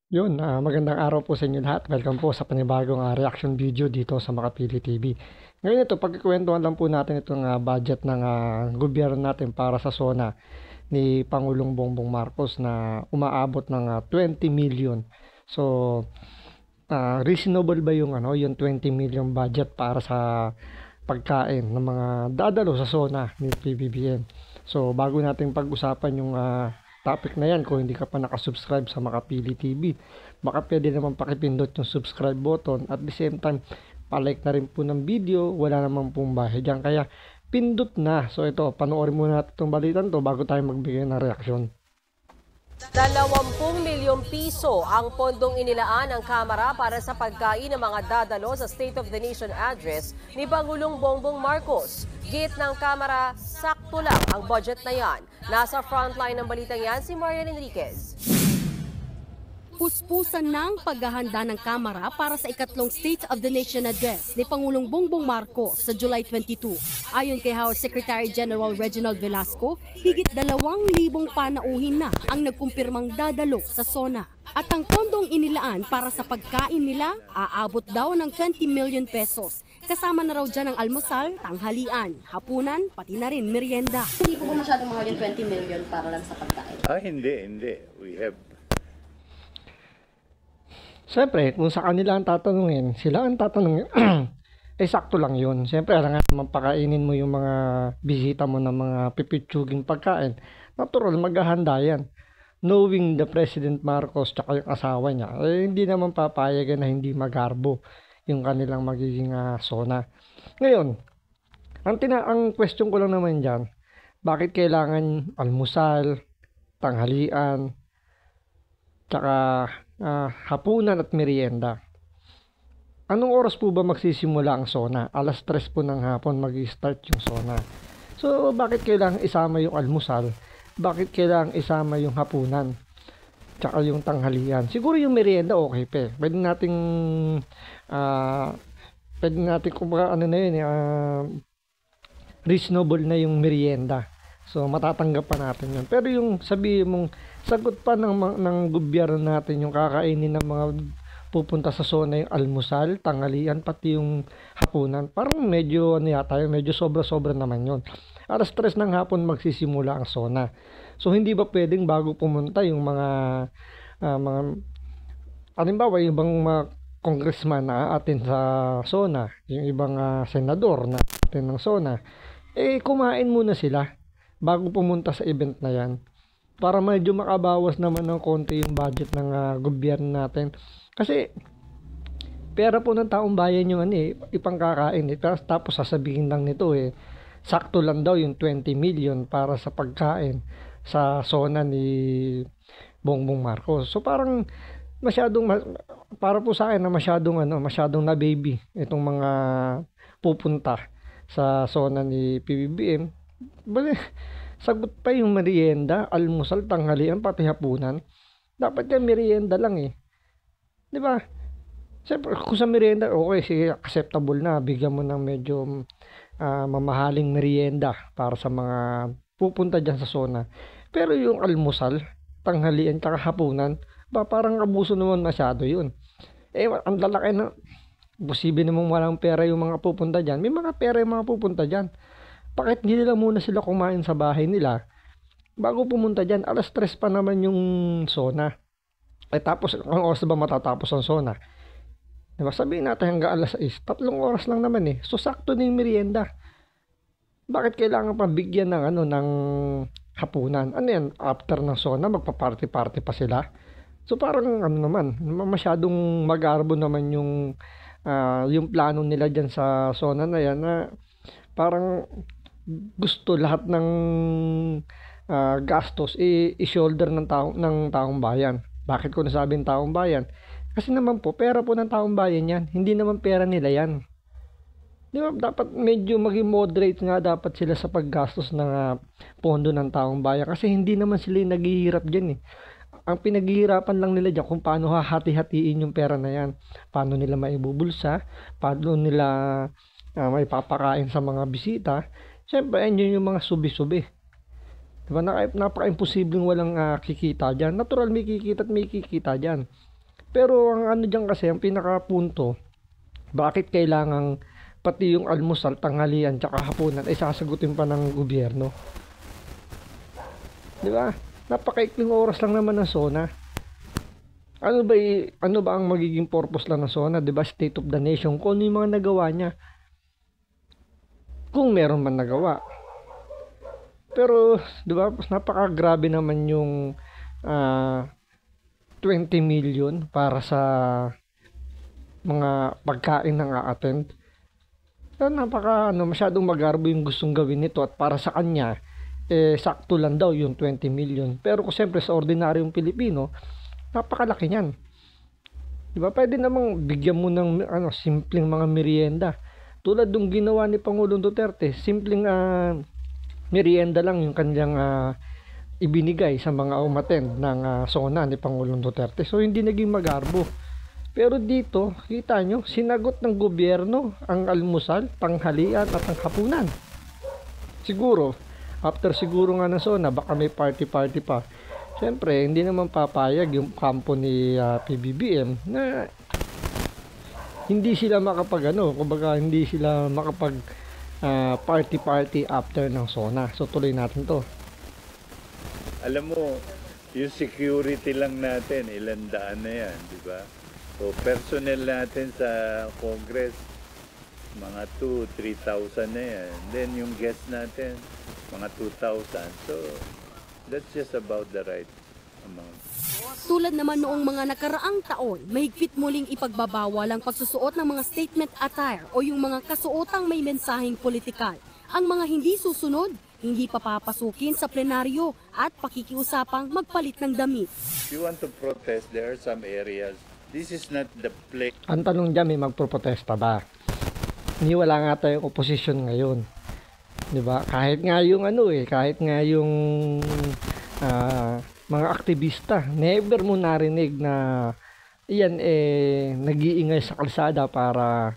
Magandang araw po sa inyo lahat. Welcome po sa panibagong reaction video dito sa Makapili TV. Ngayon ito, pagkikwentuhan lang po natin itong budget ng gobyerno natin para sa SONA ni Pangulong Bongbong Marcos na umaabot ng 20 million. So, reasonable ba yung 20 million budget para sa pagkain ng mga dadalo sa SONA ni PBBM? So, bago natin pag-usapan yung topic na yan, kung hindi ka pa nakasubscribe sa Makapili TV, baka pwede naman pakipindot yung subscribe button at the same time palike na rin po ng video, wala naman pong bahay dyan, kaya pindot na. So ito, panoorin muna natin itong balitan to bago tayo magbigay ng reaksyon. 20 milyong piso ang pondong inilaan ng Kamara para sa pagkain ng mga dadalo sa State of the Nation address ni Pangulong Bongbong Marcos. Git ng Kamara, sakto lang ang budget na yan. Nasa frontline ng balitang yan si Marian Enriquez. Puspusan ng paghahanda ng Kamara para sa ikatlong State of the Nation Address ni Pangulong Bongbong Marcos sa July 22. Ayon kay House Secretary General Reginald Velasco, higit 2,000 panauhin na ang nagkumpirmang dadalo sa SONA. At ang pondong inilaan para sa pagkain nila, aabot daw ng 20 million pesos. Kasama na raw dyan ang almusal, tanghalian, hapunan, pati na rin merienda. Hindi po ba masyadong mahal yung 20 million para lang sa pagkain? Hindi. We have. Siyempre, kung sa kanila ang tatanungin, sila ang tatanungin, sakto lang yun. Siyempre, alam nga naman pakainin mo yung mga bisita mo ng mga pipitsuging pagkain. Natural, maghahanda yan. Knowing the President Marcos tsaka yung asawa niya, hindi naman papayagan na hindi magarbo yung kanilang magiging SONA. Ngayon, ang question ko lang naman dyan, bakit kailangan almusal, tanghalian, tsaka hapunan at merienda? Anong oras po ba magsisimula ang SONA? 3:00 po ng hapon mag-start yung SONA. So, bakit kailangan isama yung almusal? Bakit kailangan isama yung hapunan? Tsaka yung tanghalian? Siguro yung merienda okay pa. Pwede natin kung ano na yun, reasonable na yung merienda. So, matatanggap pa natin yun. Pero yung sabihin mong sagot pa ng gobyerno natin yung kakainin ng mga pupunta sa SONA yung almusal, tanghalian, pati yung hapunan. Parang medyo medyo sobra-sobra naman yun. 3:00 ng hapon magsisimula ang SONA. So, hindi ba pwedeng bago pumunta yung mga halimbawa, yung ibang mga congressman na atin sa SONA, yung ibang senador na atin ng SONA, kumain muna sila bago pumunta sa event na yan, para medyo makabawas naman ng konti yung budget ng gobyerno natin. Kasi pera po ng taong bayan yung ipangkakain tapos sasabihin lang nito sakto lang daw yung 20 million para sa pagkain sa SONA ni Bongbong Marcos. So parang para po sa akin na masyadong na baby itong mga pupunta sa SONA ni PBBM. Sagot pa yung merienda, almusal, tanghalian, pati hapunan. Dapat yung merienda lang di ba? Siyempre, kung sa merienda, okay, sige, acceptable na. Bigyan mo ng medyo mamahaling merienda para sa mga pupunta dyan sa SONA. Pero yung almusal, tanghalian, tsaka hapunan, parang abuso naman masyado yun. Ang lalaki na, posible namang walang pera yung mga pupunta dyan. May mga pera yung mga pupunta dyan. Bakit hindi nila muna sila kumain sa bahay nila bago pumunta dyan? 3:00 pa naman yung SONA. Tapos, ang oras ba matatapos ang SONA? Diba? Sabihin natin hanggang 6:00. 3 oras lang naman So, sakto na yung merienda. Bakit kailangan pa bigyan ng hapunan? Ano yan? After ng SONA, magpa-party-party pa sila? So, parang masyadong magarbo naman yung plano nila dyan sa SONA na yan na parang gusto lahat ng gastos i-shoulder ng taong bayan. Bakit ko nasabing taong bayan? Kasi naman po, pera po ng taong bayan yan. Hindi naman pera nila yan. Di ba? Dapat medyo maging moderate nga dapat sila sa paggastos ng pondo ng taong bayan. Kasi hindi naman sila yung naghihirap dyan Ang pinaghihirapan lang nila dyan kung paano hahati-hatiin yung pera na yan. Paano nila maibubulsa, paano nila may papakain sa mga bisita. Siyempre, yun yung mga subi-subi. Diba? Napaka-imposibleng walang kikita dyan. Natural, may kikita at may kikita dyan. Pero ang ano diyan kasi, ang pinakapunto, bakit kailangang pati yung almusal, tanghalian, tsaka hapunan ay sasagutin pa ng gobyerno? Di ba? Napakaikling oras lang naman ng SONA. Ano ba ang magiging purpose lang ng SONA? Di ba? State of the Nation. Kung ano yung mga nagawa niya. Kung meron man nagawa. Pero, di ba? Napakagrabe naman yung 20 million para sa mga pagkain ng a-attend. Masyadong magarbo yung gustong gawin nito at para sa kanya, sakto lang daw yung 20 million. Pero kung siyempre sa ordinaryong Pilipino, napakalaki niyan. Diba? Pwede namang bigyan mo ng simpleng mga merienda. Tulad ng ginawa ni Pangulong Duterte, simpleng merienda lang yung kanyang ibinigay sa mga umattend ng SONA ni Pangulong Duterte. So hindi naging magarbo. Pero dito, kita nyo, sinagot ng gobyerno ang almusal, tanghalian at ang hapunan. Siguro, after siguro nga ng SONA, baka may party-party pa. Siyempre, hindi naman papayag yung kampo ni PBBM na hindi sila kumbaga hindi sila makapag party-party after ng SONA. So, tuloy natin to. Alam mo, yung security lang natin, ilang daan na yan, di ba? So, personnel natin sa Congress, mga 2,000-3,000 na yan. Then, yung guests natin, mga 2,000. So, that's just about the right amount. Tulad naman noong mga nakaraang taon, mahigpit muling ipagbabawal ang pagsusuot ng mga statement attire o yung mga kasuotang may mensaheng politikal. Ang mga hindi susunod, hindi papapasukin sa plenaryo at pakikiusapang magpalit ng damit. If you want to protest, there are some areas. This is not the place. Ang tanong dyan, may magproprotesta ba? Hindi, wala nga tayong opposition ngayon. Di ba? Kahit nga yung mga aktivista, never mo narinig na iyan nag-iingay sa kalsada para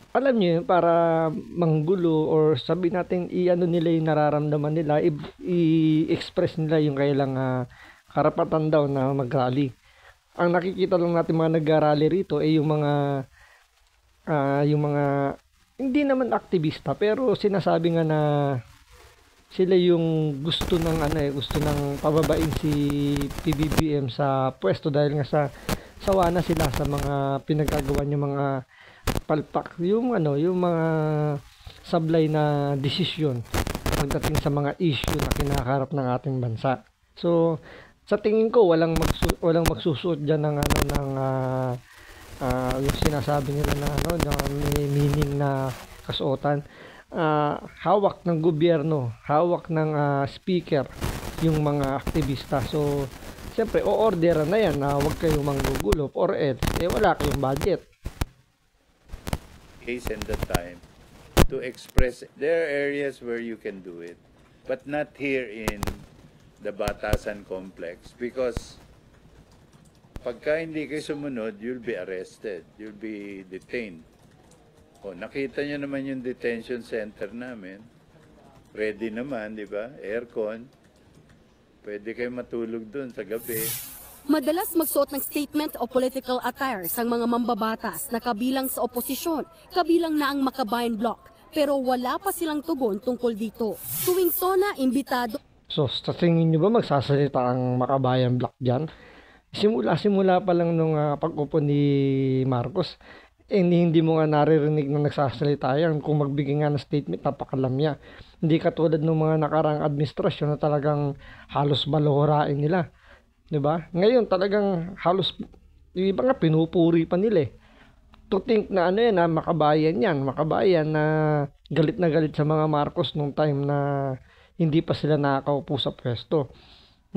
alam niyo yun, para manggulo or sabi natin nila yung nararamdaman nila, i-express nila yung kailang karapatan daw na mag-rally. Ang nakikita lang natin mga nag-rally rito ay yung mga hindi naman aktivista pero sinasabi nga na sila yung gusto ng pababain si PBBM sa pwesto dahil nga sawa na sila sa mga pinagagawa niya mga palpak, yung mga sablay na desisyon pagdating sa mga issue na kinakaharap ng ating bansa. So sa tingin ko walang magsusuot diyan ng yung sinasabi nila na may meaning na kasuotan. Hawak ng gobyerno, hawak ng speaker yung mga aktivista. So siyempre o-orderan na yan na huwag kayong manggugulo or else wala kayong budget. Case and the time to express. There are areas where you can do it, but not here in the Batasan complex because pagka hindi kayo sumunod, you'll be arrested, you'll be detained. O, nakita nyo naman yung detention center namin. Ready naman, di ba? Aircon. Pwede kayo matulog dun sa gabi. Madalas magsuot ng statement o political attire ang mga mambabatas na kabilang sa oposisyon, kabilang na ang Makabayan Bloc. Pero wala pa silang tugon tungkol dito. Tuwing SONA, imbitado. So, sa tingin nyo ba magsasalita ang Makabayan Bloc dyan? Simula pa lang nung pag-upo ni Marcos, hindi mo nga naririnig na nagsasalita yan. Kung magbigay nga ng statement, napakalamya. Hindi katulad ng mga nakarang administrasyon na talagang halos balohorain nila. Diba? Ngayon talagang halos, yung iba nga pinupuri pa nila to think na makabayan yan. Makabayan na galit sa mga Marcos nung time na hindi pa sila nakakaupo sa pwesto.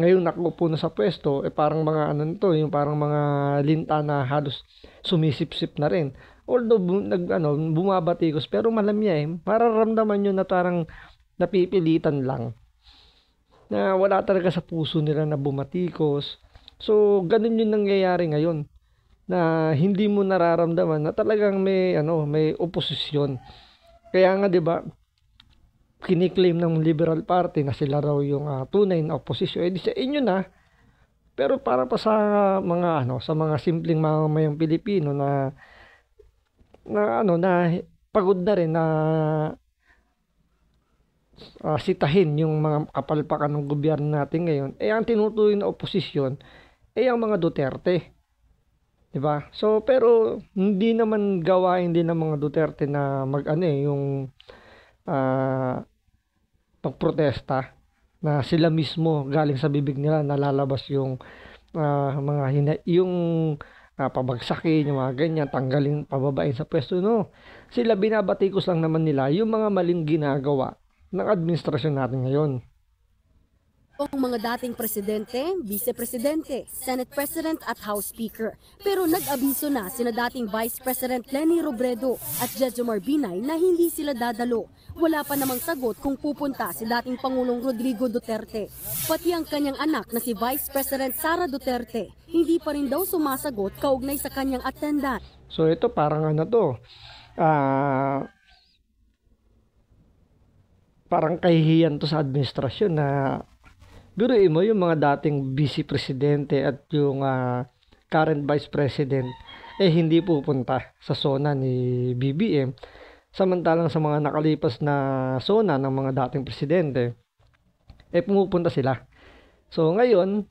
Ngayon nakaupo na sa pwesto, parang mga yung parang mga linta na halos sumisip-sip na rin. Although bumabatikos pero malamya mararamdaman nyo na parang napipilitan lang. Na wala talaga sa puso nila na bumatikos. So ganun yung nangyayari ngayon. Na hindi mo nararamdaman na talagang may oposisyon. Kaya nga 'di ba, kiniklaim ng Liberal Party na sila raw yung tunay na oposisyon. Di sa inyo na, Pero para pa sa mga ano, sa mga simpleng mamamayang Pilipino na pagod na rin na sitahin yung mga kapalpakan ng gobyerno natin ngayon, ang tinutuloy na oposisyon ang mga Duterte. 'Di ba? So pero hindi naman gawain din ng mga Duterte na yung pagprotesta na sila mismo galing sa bibig nila nalalabas yung pabagsakin, yung mga ganyan, tanggalin, pababain sa pwesto. No, sila binabatikos lang naman nila yung mga maling ginagawa ng administrasyon natin ngayon. Ang mga dating presidente, vice-presidente, Senate President at House Speaker. Pero nag-abiso na sina dating Vice President Leni Robredo at Jejomar Binay na hindi sila dadalo. Wala pa namang sagot kung pupunta si dating Pangulong Rodrigo Duterte. Pati ang kanyang anak na si Vice President Sara Duterte, hindi pa rin daw sumasagot kaugnay sa kanyang attendance. So ito parang parang kahihiyan to sa administrasyon na biruin mo yung mga dating vice presidente at yung current vice president hindi pupunta sa SONA ni BBM, samantalang sa mga nakalipas na SONA ng mga dating presidente pumupunta sila. So ngayon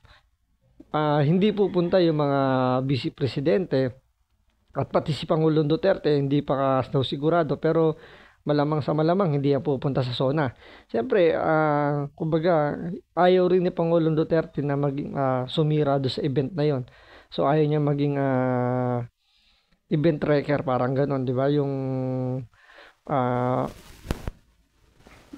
hindi pupunta yung mga vice presidente at pati si Pangulong Duterte hindi pa daw sigurado, pero malamang sa malamang hindi yan pupunta sa SONA. Siyempre, kumbaga, ayaw rin ni Pangulong Duterte na maging sumira doon sa event na yon. So, ayaw niya maging event wrecker, parang ganon, di ba? Yung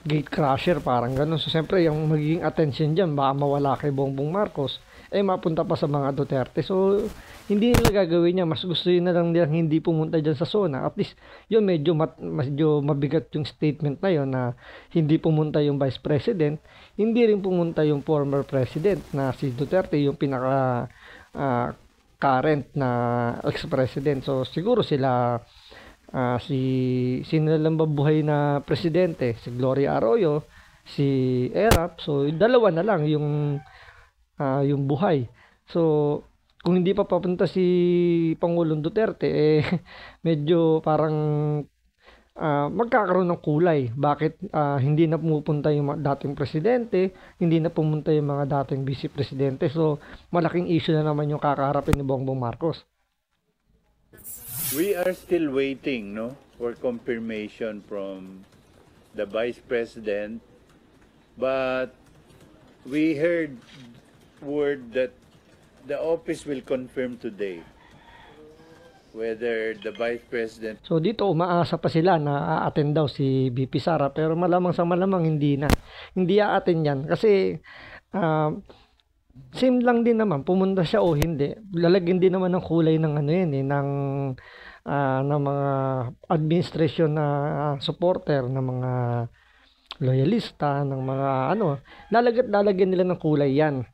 gate crusher, parang ganon. So, siyempre, yung magiging attention dyan, baka mawala kay Bongbong Marcos, mapunta pa sa mga Duterte. So, hindi nila gagawin niya. Mas gusto yun na lang nilang hindi pumunta dyan sa SONA. At least, yun medyo mabigat yung statement na yun na hindi pumunta yung Vice President. Hindi rin pumunta yung former President na si Duterte, yung pinaka current na ex-president. So, siguro sila sino lang babuhay na presidente? Si Gloria Arroyo, si Erap. So, dalawa na lang yung buhay. So, kung hindi pa papunta si Pangulong Duterte, medyo parang magkakaroon ng kulay. Bakit hindi na pumupunta yung dating presidente, hindi na pumunta yung mga dating vice presidente. So, malaking issue na naman yung kakaharapin ni Bongbong Marcos. We are still waiting, for confirmation from the Vice President, but we heard word that the office will confirm today whether the Vice President. So dito umaasa pa sila na a-attend daw si VP Sara, pero malamang sa malamang hindi a-attend yan kasi same lang din naman pumunta siya o hindi, lalagyan din naman ng kulay ng ng mga administration na supporter, ng mga loyalista, ng mga lalagyan nila ng kulay yan.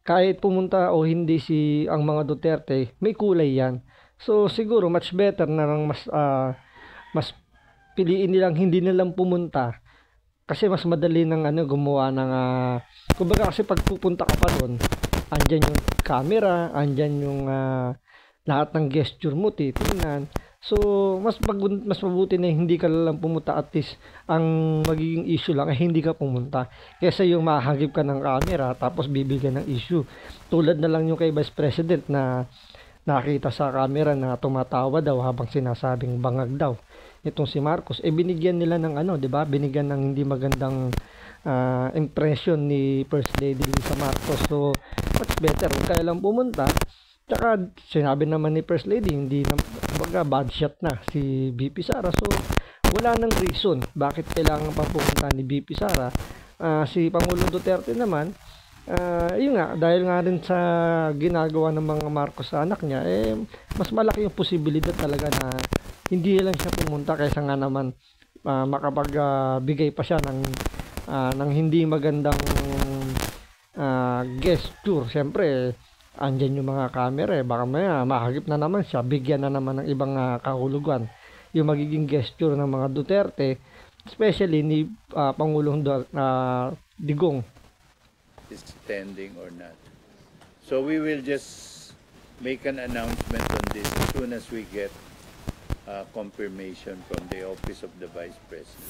Kahit pumunta o hindi ang mga Duterte, may kulay yan. So siguro much better na lang mas piliin nilang hindi nilang pumunta kasi mas madali ng gumawa ng kumbaga kasi pag pupunta ka pa doon, andyan yung camera, andyan yung lahat ng gesture mo titingnan. So mas mabuti na hindi ka lang pumunta, at least ang magiging issue lang ay hindi ka pumunta kaysa yung mahagip ka ng camera tapos bibigyan ng issue. Tulad na lang yung kay Vice President na nakita sa camera na tumatawa daw habang sinasabing bangag daw itong si Marcos. Binigyan nila ng 'di ba? Binigyan ng hindi magandang impression ni First Lady Lisa Marcos. So much better kung kaya lang pumunta. Tsaka sinabi naman ni First Lady, hindi na bad shot na si VP Sara. So wala nang reason bakit kailangan pa pumunta ni VP Sara. Si Pangulong Duterte naman, yun nga, dahil nga rin sa ginagawa ng mga Marcos sa anak niya, mas malaki yung posibilidad talaga na hindi lang siya pumunta kaysa nga naman makapagbigay pa siya ng hindi magandang gesture. Siyempre, andyan yung mga camera, baka mahagip na naman siya, bigyan na naman ng ibang kahulugan yung magiging gesture ng mga Duterte, especially ni Pangulong Digong. Is standing or not. So we will just make an announcement on this as soon as we get confirmation from the Office of the Vice President.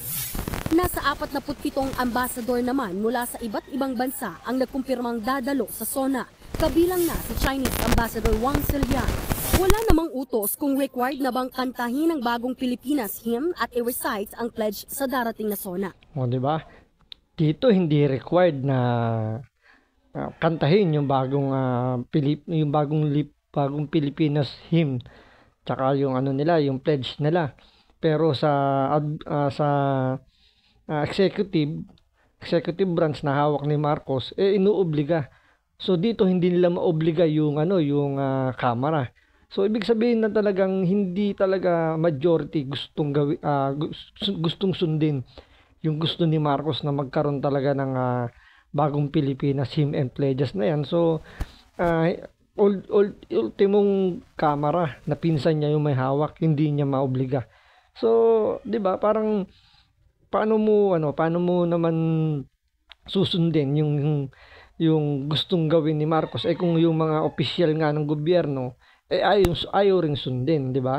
Nasa 47 ambasador naman mula sa iba't ibang bansa ang nagkumpirmang dadalo sa SONA, kabilang na si Chinese Ambassador Wang Zilian. Wala namang utos kung required na bang kantahin ang bagong Pilipinas hymn at i-recite ang pledge sa darating na SONA. O, di ba? Dito hindi required na kantahin yung bagong bagong Pilipinas hymn, tsaka yung ano nila, yung pledge nila. Pero sa executive branch na hawak ni Marcos, inuobliga. So dito hindi nila maobliga yung Kamara. So ibig sabihin na talagang hindi talaga majority gustong sundin yung gusto ni Marcos na magkaroon talaga ng bagong Pilipinas hymn and pledges na yan. So ultimong Kamara na pinsan niya yung may hawak, hindi niya maobliga. So, 'di ba? Parang paano mo naman susundin yung gustong gawin ni Marcos kung yung mga opisyal nga ng gobyerno ayaw ring sundin, 'di ba?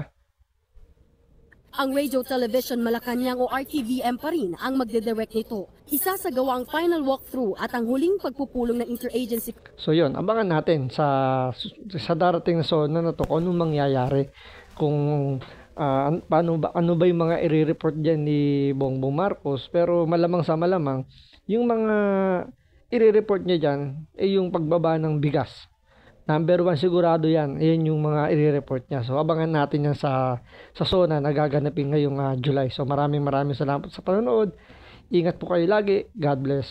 Ang Radio Television Malacanang o RTVM pa rin ang magdedirect nito. Isasagawa ang final walkthrough at ang huling pagpupulong ng interagency. So yun, abangan natin sa darating na SONA na to kung anong mangyayari, kung ano ba yung mga i-report diyan ni Bongbong Marcos. Pero malamang sa malamang yung mga i-report niya diyan ay yung pagbaba ng bigas. Number 1 sigurado yan. Yan yung mga i-report niya. So abangan natin yan sa SONA na gaganapin ngayong July. So maraming salamat sa panonood. Ingat po kayo lagi. God bless.